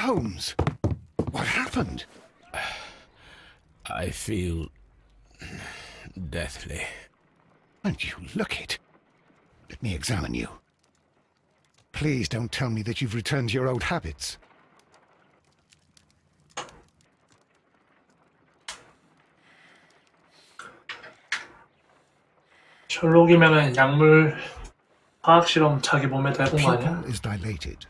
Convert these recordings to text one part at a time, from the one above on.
Holmes, what happened? I feel deathly. And you look it. Let me examine you. Please don't tell me that you've returned to your old habits. 셜록이면은 약물 화학 실험 자기 몸에다 해본 거 아니야? Pupil is dilated.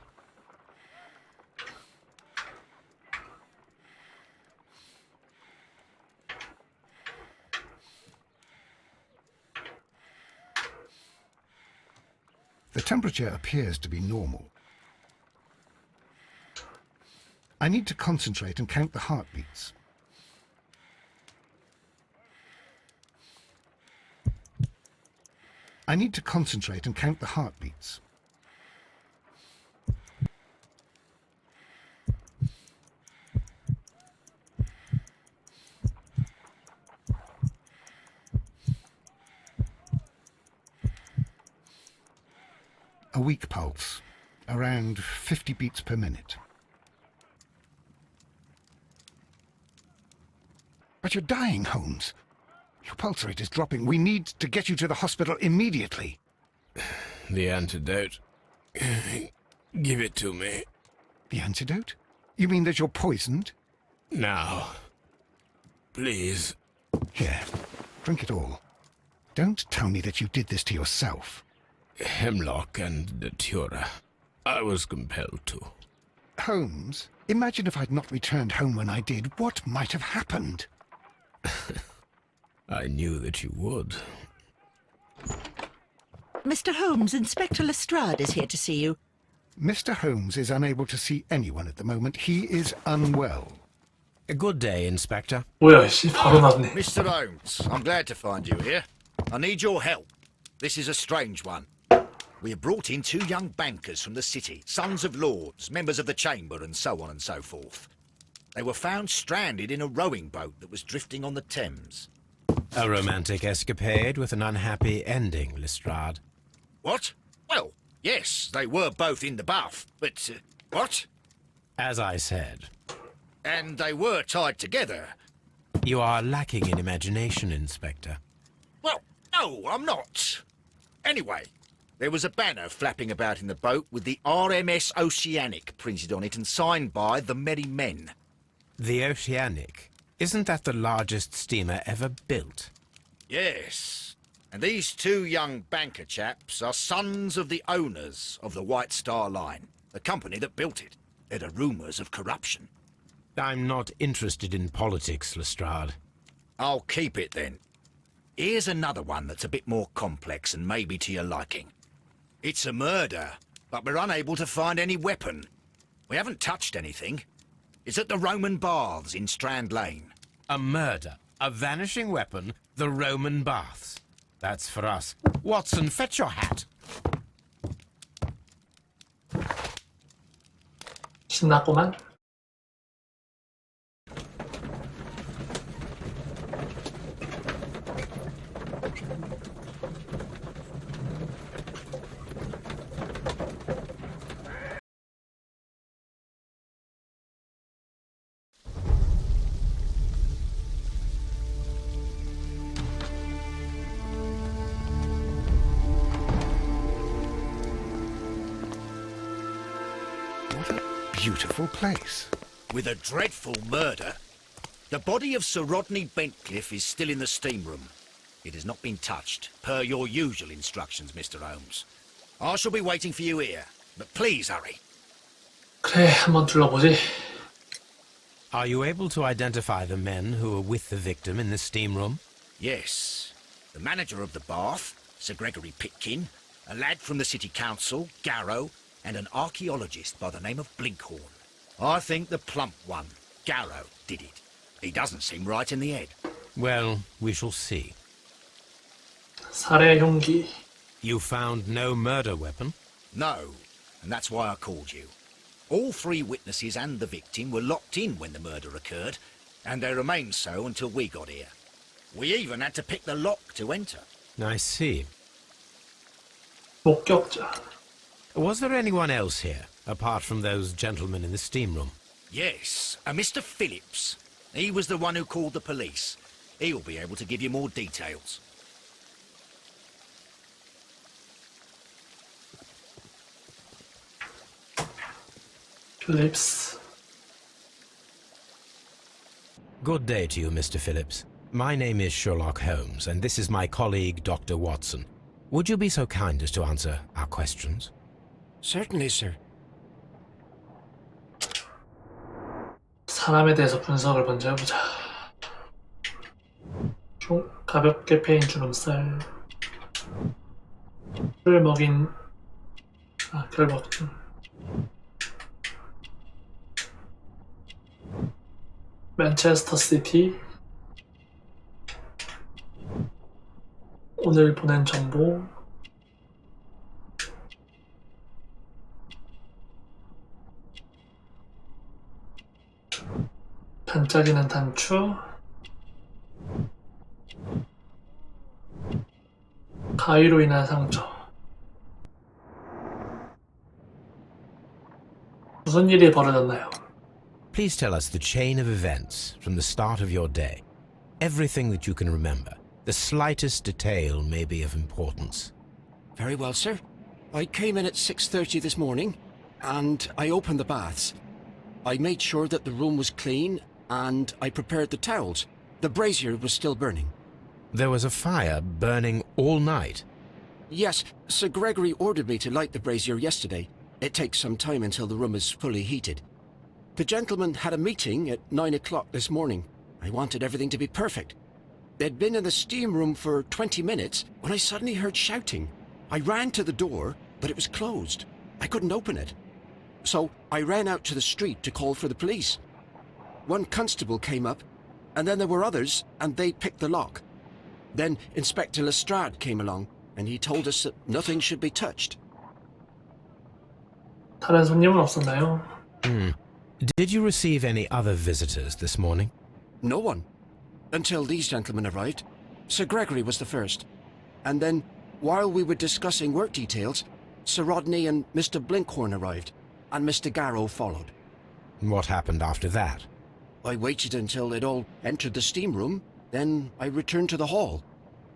The temperature appears to be normal. I need to concentrate and count the heartbeats. I need to concentrate and count the heartbeats. A weak pulse, around 50 beats per minute. But you're dying, Holmes. Your pulse rate is dropping. We need to get you to the hospital immediately. The antidote. Give it to me. The antidote? You mean that you're poisoned? Now. Please. Here, drink it all. Don't tell me that you did this to yourself. Hemlock and datura. I was compelled to. Holmes, imagine if I'd not returned home when I did. What might have happened? I knew that you would. Mr. Holmes, Inspector Lestrade is here to see you. Mr. Holmes is unable to see anyone at the moment. He is unwell. A good day, Inspector. 뭐야, 씨, 바로 났네. Mr. Holmes, I'm glad to find you here. I need your help. This is a strange one. We have brought in two young bankers from the city, sons of lords, members of the chamber, and so on and so forth. They were found stranded in a rowing boat that was drifting on the Thames. A romantic escapade with an unhappy ending, Lestrade. What? Well, yes, they were both in the bath, but... what? As I said, And they were tied together. you are lacking in imagination, Inspector. Well, no, I'm not. Anyway, there was a banner flapping about in the boat with the RMS Oceanic printed on it and signed by the Merry Men. The Oceanic. Isn't that the largest steamer ever built? Yes. And these two young banker chaps are sons of the owners of the White Star Line, the company that built it. There are rumours of corruption. I'm not interested in politics, Lestrade. I'll keep it then. Here's another one that's a bit more complex and maybe to your liking. It's a murder, but we're unable to find any weapon. We haven't touched anything. It's at the Roman Baths in Strand Lane. A murder, a vanishing weapon, the Roman baths. That's for us. Watson, fetch your hat. 신났구만. What a beautiful place. With a dreadful murder. The body of Sir Rodney Bentcliffe is still in the steam room. It has not been touched, per your usual instructions, Mr. Holmes. I shall be waiting for you here, but please hurry. 그래, 한번 둘러보지. Are you able to identify the men who were with the victim in the steam room? Yes. The manager of the bath, Sir Gregory Pitkin, a lad from the city council, Garrow, and an archaeologist by the name of Blinkhorn. I think the plump one, Garrow, did it. He doesn't seem right in the head. Well, we shall see. 살해 흉기. You found no murder weapon? No, and that's why I called you. All three witnesses and the victim were locked in when the murder occurred, and they remained so until we got here. We even had to pick the lock to enter. I see. 목격자. Was there anyone else here, apart from those gentlemen in the steam room? Yes, a Mr. Phillips. He was the one who called the police. He'll be able to give you more details. 필립스. Good day to you, Mr. Phillips. My name is Sherlock Holmes, and this is my colleague, Dr. Watson. Would you be so kind as to answer our questions? Certainly, sir. 사람에 대해서 분석을 먼저 해보자. 가볍게 패인 주름살. 술 먹인 결박증. 맨체스터 시티. 오늘 보낸 정보. 반짝이는 단추. 가위로 인한 상처. 무슨 일이 벌어졌나요? Please tell us the chain of events from the start of your day. Everything that you can remember. The slightest detail may be of importance. Very well, sir. I came in at 6:30 this morning, and I opened the baths. I made sure that the room was clean, and I prepared the towels. The brazier was still burning. There was a fire burning all night. Yes, Sir Gregory ordered me to light the brazier yesterday. It takes some time until the room is fully heated. The gentlemen had a meeting at 9 o'clock this morning. I wanted everything to be perfect. They'd been in the steam room for 20 minutes when I suddenly heard shouting. I ran to the door, but it was closed. I couldn't open it. So I ran out to the street to call for the police. One constable came up, and then there were others, and they picked the lock. Then Inspector Lestrade came along, and he told us that nothing should be touched. 다른 손님은 없었나요? Did you receive any other visitors this morning? No one. Until these gentlemen arrived. Sir Gregory was the first. And then, while we were discussing work details, Sir Rodney and Mr. Blinkhorn arrived, and Mr. Garrow followed. What happened after that? I waited until they'd all entered the steam room, then I returned to the hall.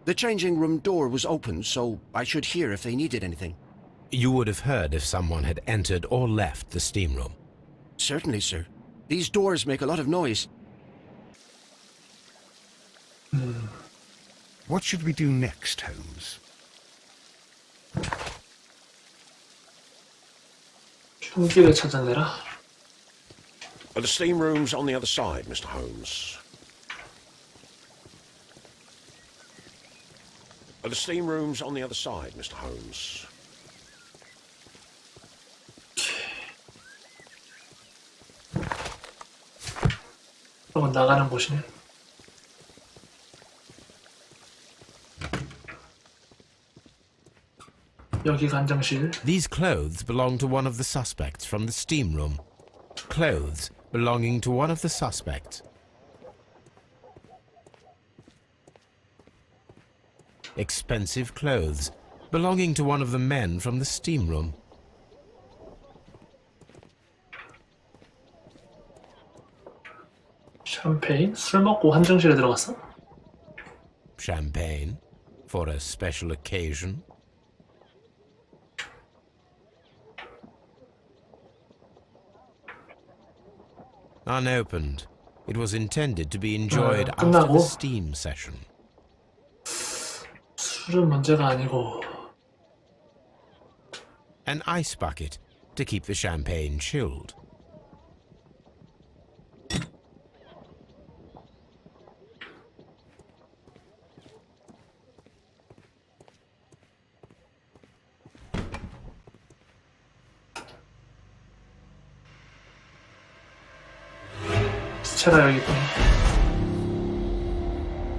The changing room door was open, so I should hear if they needed anything. You would have heard if someone had entered or left the steam room. Certainly, sir. These doors make a lot of noise. What should we do next, Holmes? 흉기를 찾아내라. The steam room's on the other side, Mr. Holmes. The steam room's on the other side, Mr. Holmes. 그건 나가는 곳이네. 여기 간장실. These clothes belong to one of the suspects from the steam room. Clothes belonging to one of the suspects. Expensive clothes belonging to one of the men from the steam room. 샴페인? 술 먹고 한정실에 들어갔어? Champagne for a special occasion. Unopened. It was intended to be enjoyed after 끝나고? the steam session. 술은 문제가 아니고. An ice bucket to keep the champagne chilled. 시체가 여기 있다.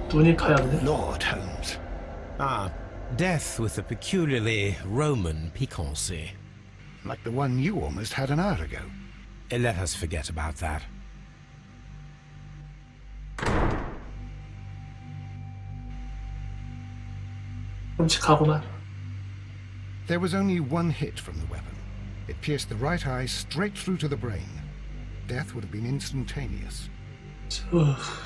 눈이 하얗네. Lord Holmes. Ah, death with a peculiarly Roman piquancy. Like the one you almost had an hour ago. Let us forget about that. 끔찍하구만. There was only one hit from the weapon. It pierced the right eye straight through to the brain. death would have been instantaneous. ugh.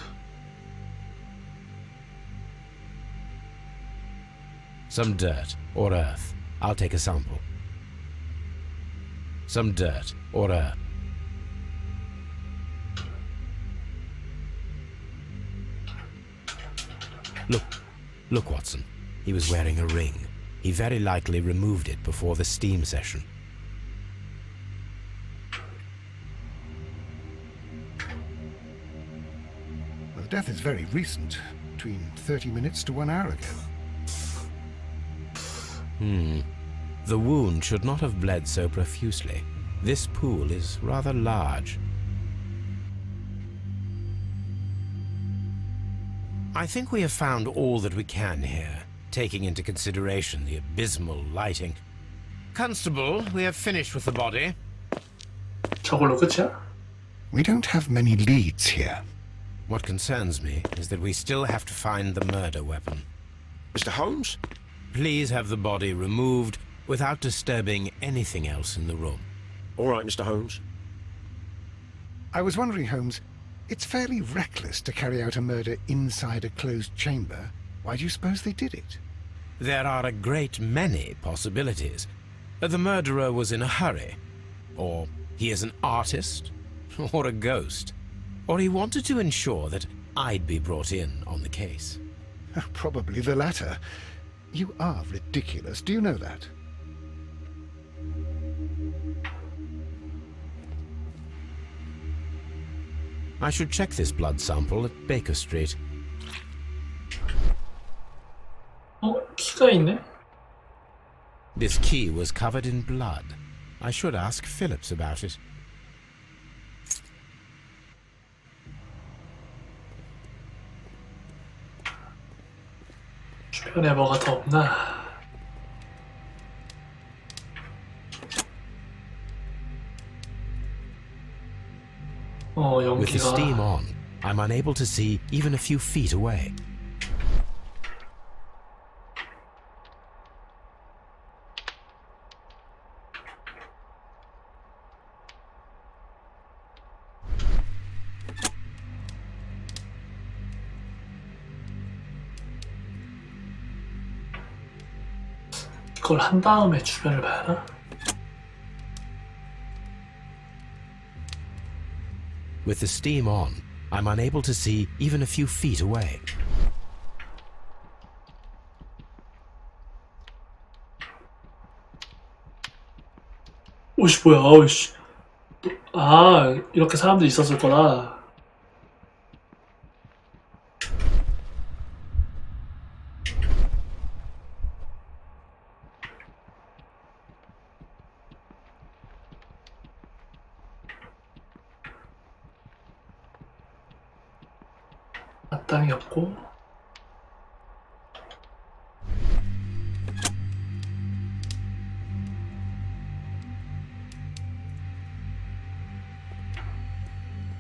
Some dirt or earth. I'll take a sample. Some dirt or earth. Look, Watson. He was wearing a ring. He very likely removed it before the steam session. The death is very recent, between 30 minutes to 1 hour ago. The wound should not have bled so profusely. This pool is rather large. I think we have found all that we can here, taking into consideration the abysmal lighting. Constable, we have finished with the body. 저걸로 끝이야? We don't have many leads here. What concerns me is that we still have to find the murder weapon. Mr. Holmes? Please have the body removed without disturbing anything else in the room. All right, Mr. Holmes. I was wondering, Holmes, it's fairly reckless to carry out a murder inside a closed chamber. Why do you suppose they did it? There are a great many possibilities. The murderer was in a hurry, or he is an artist, or a ghost, or he wanted to ensure that I'd be brought in on the case. Probably the latter. You are ridiculous, do you know that? I should check this blood sample at Baker Street. 키가 있네? This key was covered in blood. I should ask Phillips about it. 주변에 뭐가 더 없나? With the steam 연기가 on, I'm unable to see even a few feet away. 이걸 한 다음에 주변을 봐야 하나? With the steam on, I'm unable to see even a few feet away. 오씨 뭐야? 어이씨. 아 이렇게 사람들이 있었을 거다. 마땅이었고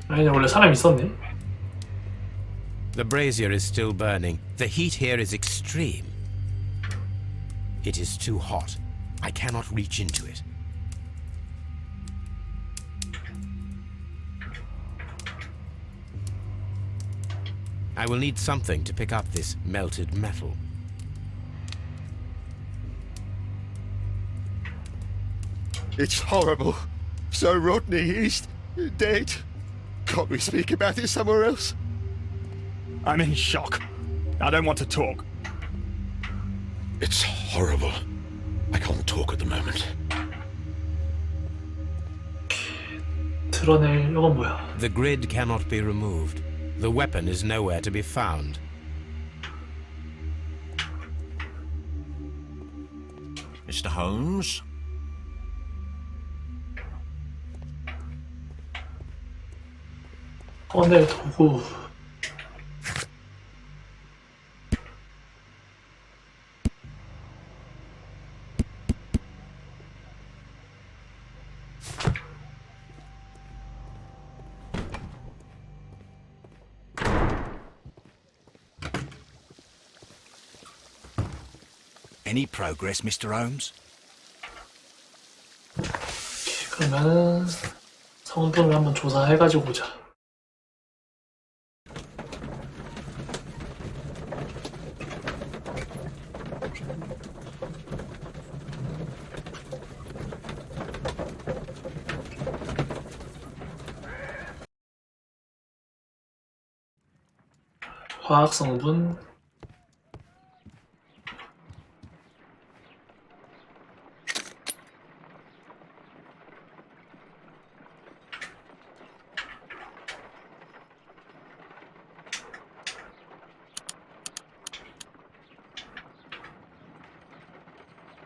아니 원래 사람 있었네. The brazier is still burning. The heat here is extreme. It is too hot. I cannot reach into it. I will need something to pick up this melted metal. It's horrible. So Rodney is dead. Can't we speak about it somewhere else? I'm in shock. I don't want to talk. It's horrible. I can't talk at the moment. 드러낼 이건 뭐야? The grid cannot be removed. The weapon is nowhere to be found. Mr. Holmes? 꺼낼 도구. Any progress, Mr. Holmes? 그러면은 성분을 한번 조사해가지고 보자. 화학 성분,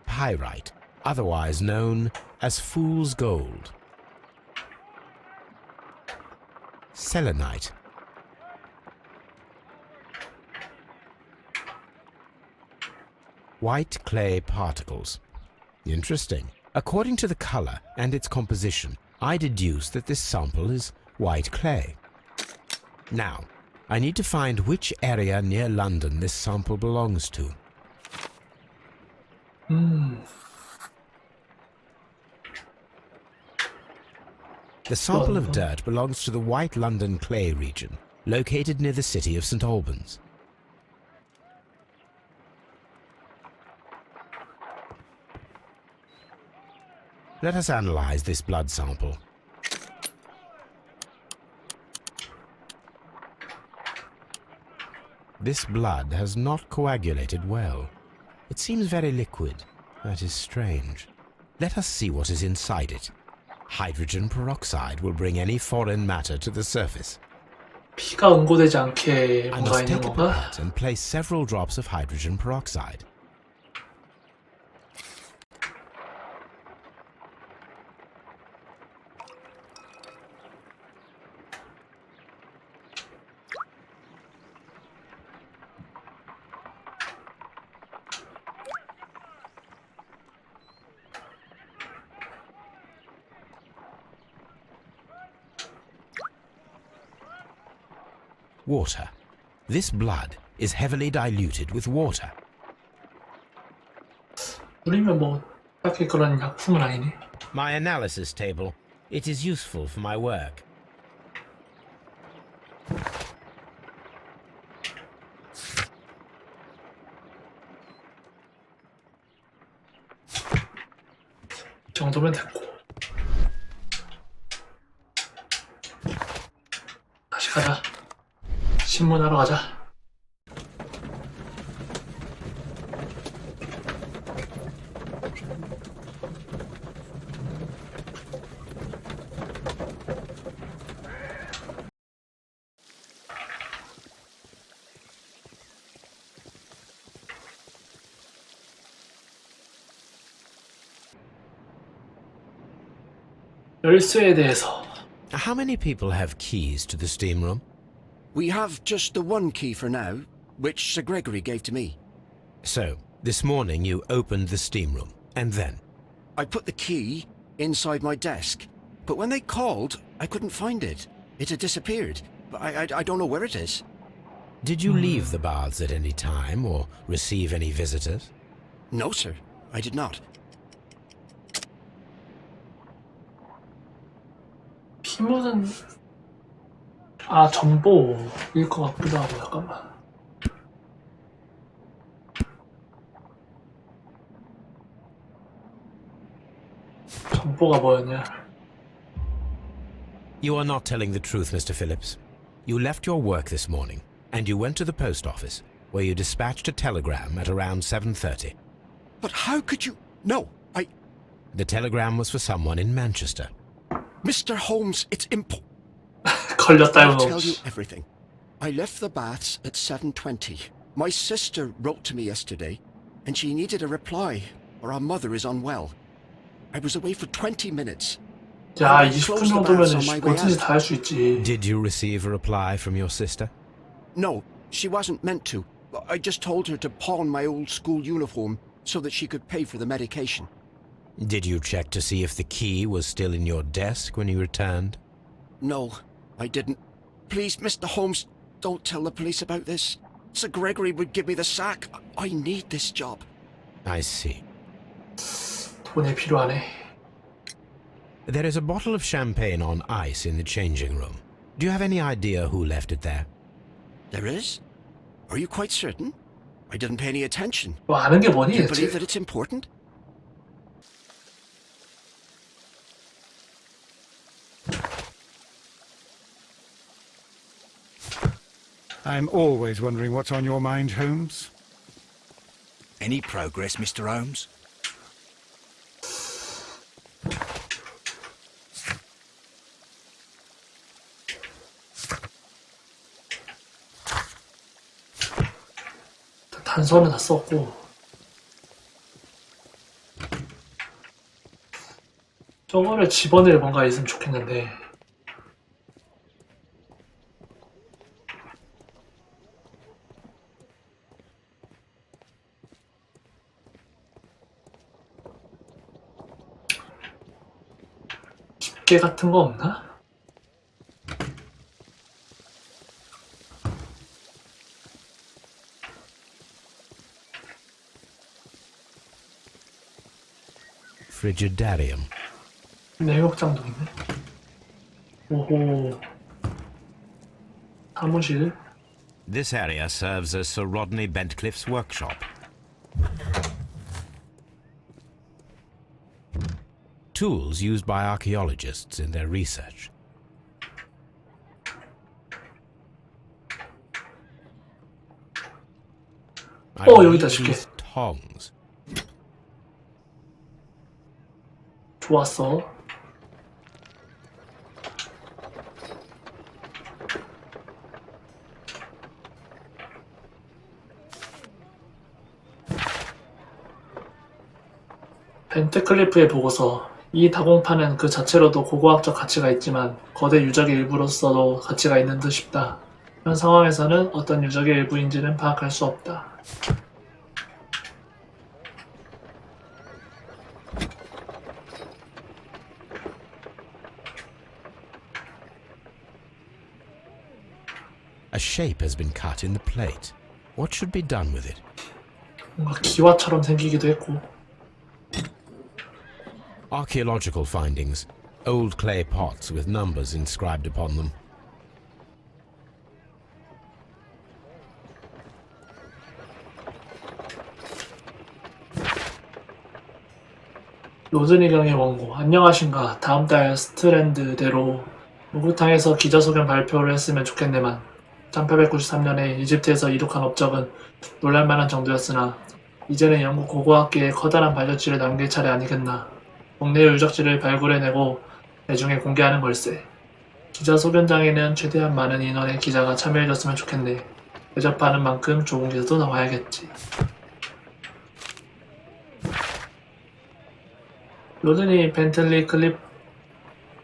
Pyrite, otherwise known as fool's gold. Selenite. White clay particles. Interesting. According to the color and its composition, I deduce that this sample is white clay. Now, I need to find which area near London this sample belongs to. The sample of dirt belongs to the White London clay region, located near the city of St. Albans. Let us analyze this blood sample. This blood has not coagulated well. It seems very liquid. That is strange. Let us see what is inside it. Hydrogen peroxide will bring any foreign matter to the surface. 피가 응고되지 않게 I 뭔가 must 있는 take a 건가? pipette and place several drops of hydrogen peroxide. Water. This blood is heavily diluted with water. 우리면 뭐 딱히 그런 약품은 아니네. My analysis table. It is useful for my work. 이 정도면 됐고. 다시 가자. 신문하러 가자. 열쇠에 대해서. How many people have keys to the steam room? We have just the one key for now, which Sir Gregory gave to me. So, this morning you opened the steam room, and then? I put the key inside my desk, but when they called, I couldn't find it. It had disappeared, but I don't know where it is. Did you leave the baths at any time, or receive any visitors? No, sir, I did not. 피문은 정보일 것 같기도 하고. 잠깐만. 정보가 뭐였냐? You are not telling the truth, Mr. Phillips. You left your work this morning, and you went to the post office, where you dispatched a telegram at around 7:30. But how could you... No, The telegram was for someone in Manchester. Mr. Holmes, it's 걸렸다 I'll 이거. tell you everything. I left the baths at 7:20. My sister wrote to me yesterday, and she needed a reply, or our mother is unwell. I was away for 20 minutes. 야, I 20분 closed the 정도면 baths on my way 뭐든지 out. 다 할 수 있지. Did you receive a reply from your sister? No, she wasn't meant to. I just told her to pawn my old school uniform so that she could pay for the medication. Did you check to see if the key was still in your desk when you returned? No, I didn't. Please, Mr. Holmes, don't tell the police about this. Sir Gregory would give me the sack. I need this job. I see. 돈이 필요하네. There is a bottle of champagne on ice in the changing room. Do you have any idea who left it there? There is? Are you quite certain? I didn't pay any attention. 뭐 아는 게 뭐니 Do you 대체? believe that it's important? I'm always wondering what's on your mind, Holmes. Any progress, Mr. Holmes? 단서는 다 썼고 저거를 집어낼 뭔가 있으면 좋겠는데 집게 같은 거 없나? Frigidarium. 내욕장도 있네. 오호. 사무실. This area serves as Sir Rodney Bentcliffe's workshop. Tools used by archaeologists in their research. I 여기다 need 집게. these tongs. 좋았어. 벤트클리프의 보고서. 이 다공판은 그 자체로도 고고학적 가치가 있지만 거대 유적의 일부로서도 가치가 있는 듯 싶다. 현 상황에서는 어떤 유적의 일부인지는 파악할 수 없다. A shape has been cut in the plate. What should be done with it? 뭔가 기와처럼 생기기도 했고. Archaeological findings. Old clay pots with numbers inscribed upon them. 로즈니경의 원고. 안녕하신가. 다음 달 스트랜드대로 목욕탕에서 기자소견 발표를 했으면 좋겠네만. 1893년에 이집트에서 이룩한 업적은 놀랄만한 정도였으나 이제는 영국 고고학계에 커다란 발자취를 남길 차례 아니겠나. 국내의 유적지를 발굴해내고 대중에 공개하는 걸세. 기자소견장에는 최대한 많은 인원의 기자가 참여해줬으면 좋겠네. 대접하는 만큼 좋은 기사도 나와야겠지. 로드니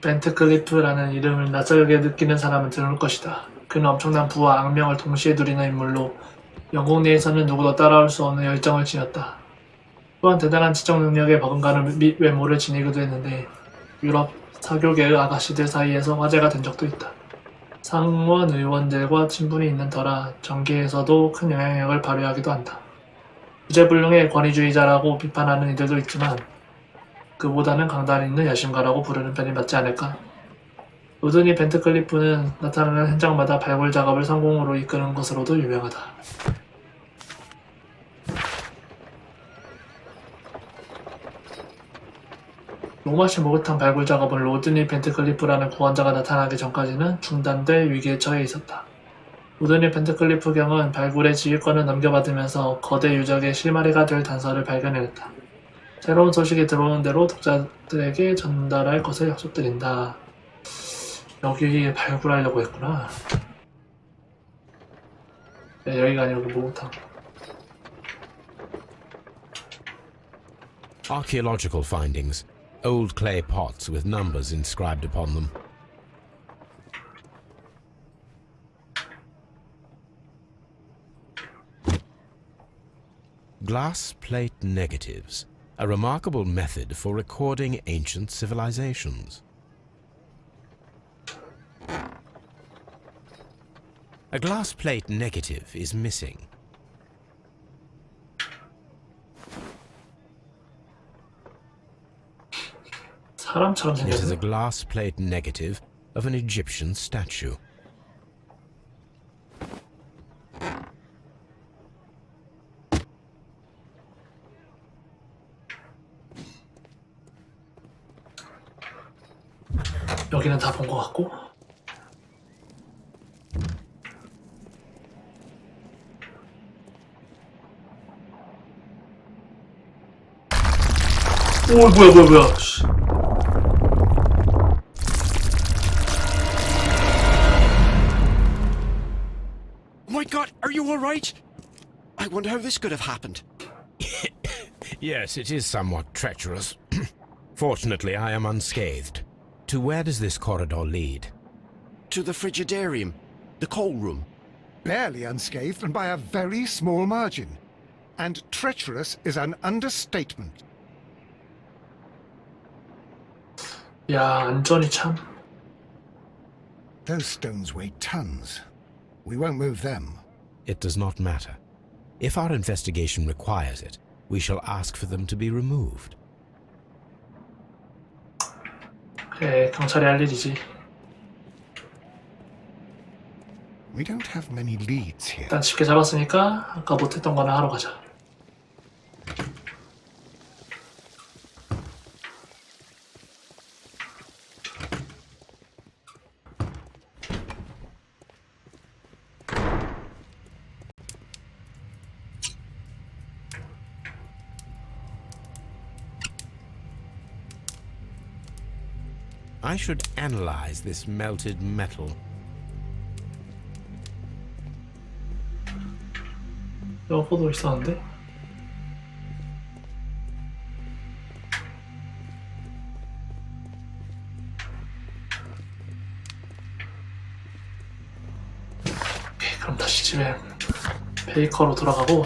벤트클리프라는 이름을 낯설게 느끼는 사람은 드물 것이다. 그는 엄청난 부와 악명을 동시에 누리는 인물로 영국 내에서는 누구도 따라올 수 없는 열정을 지녔다. 또한 대단한 지적 능력에 버금가는 외모를 지니기도 했는데 유럽 사교계의 아가씨들 사이에서 화제가 된 적도 있다. 상원 의원들과 친분이 있는 터라 정계에서도 큰 영향력을 발휘하기도 한다. 구제불능의 권위주의자라고 비판하는 이들도 있지만 그보다는 강단 있는 야심가라고 부르는 편이 맞지 않을까? 로드니 벤트클리프는 나타나는 현장마다 발굴 작업을 성공으로 이끄는 것으로도 유명하다. 로마시 목욕탕 발굴 작업은 로드니 벤트클리프라는 구원자가 나타나기 전까지는 중단될 위기에 처해 있었다. 로드니 벤트클리프 경은 발굴의 지휘권을 넘겨받으면서 거대 유적의 실마리가 될 단서를 발견해냈다. 새로운 소식이 들어오는 대로 독자들에게 전달할 것을 약속드린다. 여기 발굴하려고 했구나. 네, 여기가 아니고 목욕탕. Archaeological findings. Old clay pots with numbers inscribed upon them. Glass plate negatives. A remarkable method for recording ancient civilizations. A glass plate negative is missing. 사람처럼 It is a 생겼네. glass plate negative of an Egyptian statue. 여기는 다 본 것 같고. 오, 뭐야. 씨. My God, are you all right? I wonder how this could have happened. Yes, it is somewhat treacherous. Fortunately, I am unscathed. To where does this corridor lead? To the frigidarium, the coal room. Barely unscathed and by a very small margin. And treacherous is an understatement. 야, 안전이 참. Those stones weigh tons. We won't move them. It does not matter. If our investigation requires it, we shall ask for them to be removed. 그래, 경찰이 할 일이지. We don't have many leads here. 일단 쉽게 잡았으니까 아까 못했던 거나 하러 가자. I should analyze this melted metal. 여기도 있었는데? 오케이, 그럼 다시 집에 베이커로 돌아가고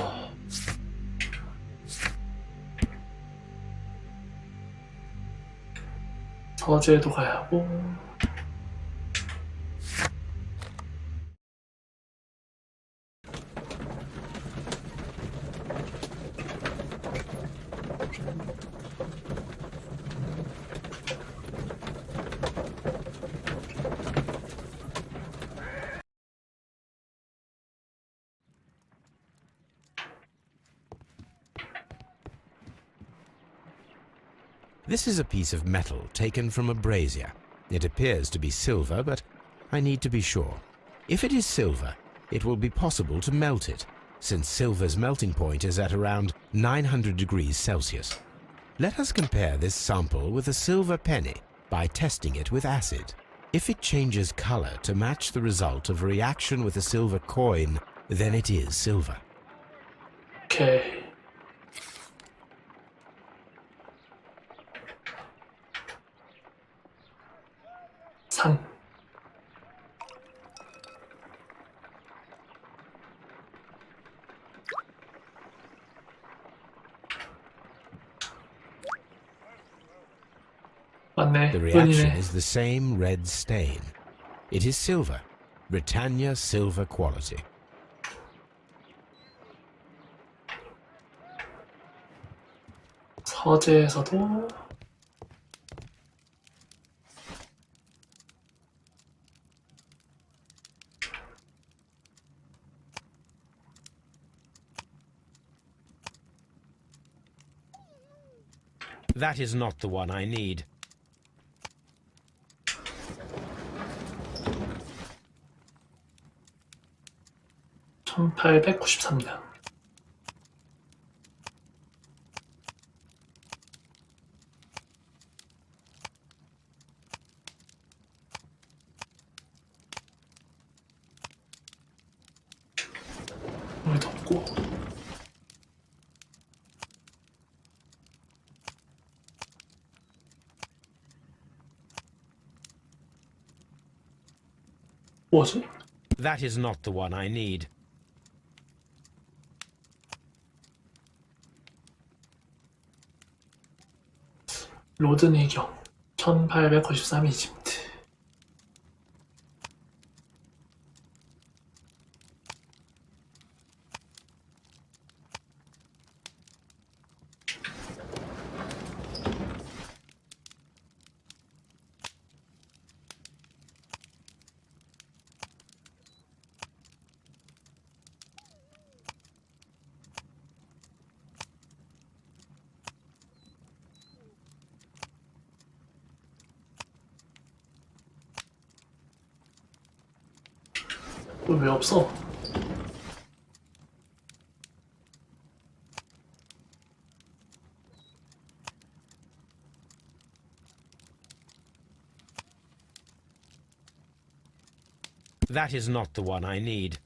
서재에도 가야 하고 This is a piece of metal taken from a brazier. It appears to be silver, but I need to be sure. If it is silver, it will be possible to melt it, since silver's melting point is at around 900 degrees Celsius. Let us compare this sample with a silver penny by testing it with acid. If it changes color to match the result of a reaction with a silver coin, then it is silver. 오케이. 산. 맞네. The reaction 은이네. is the same red stain. It is silver, Britannia silver quality. 서재에서도 That is not the one I need. (1893년) 여기도 없고 뭐지? That is not the one I need. 로드니경 1893 이집트. 또 왜 없어? That is not the one I need.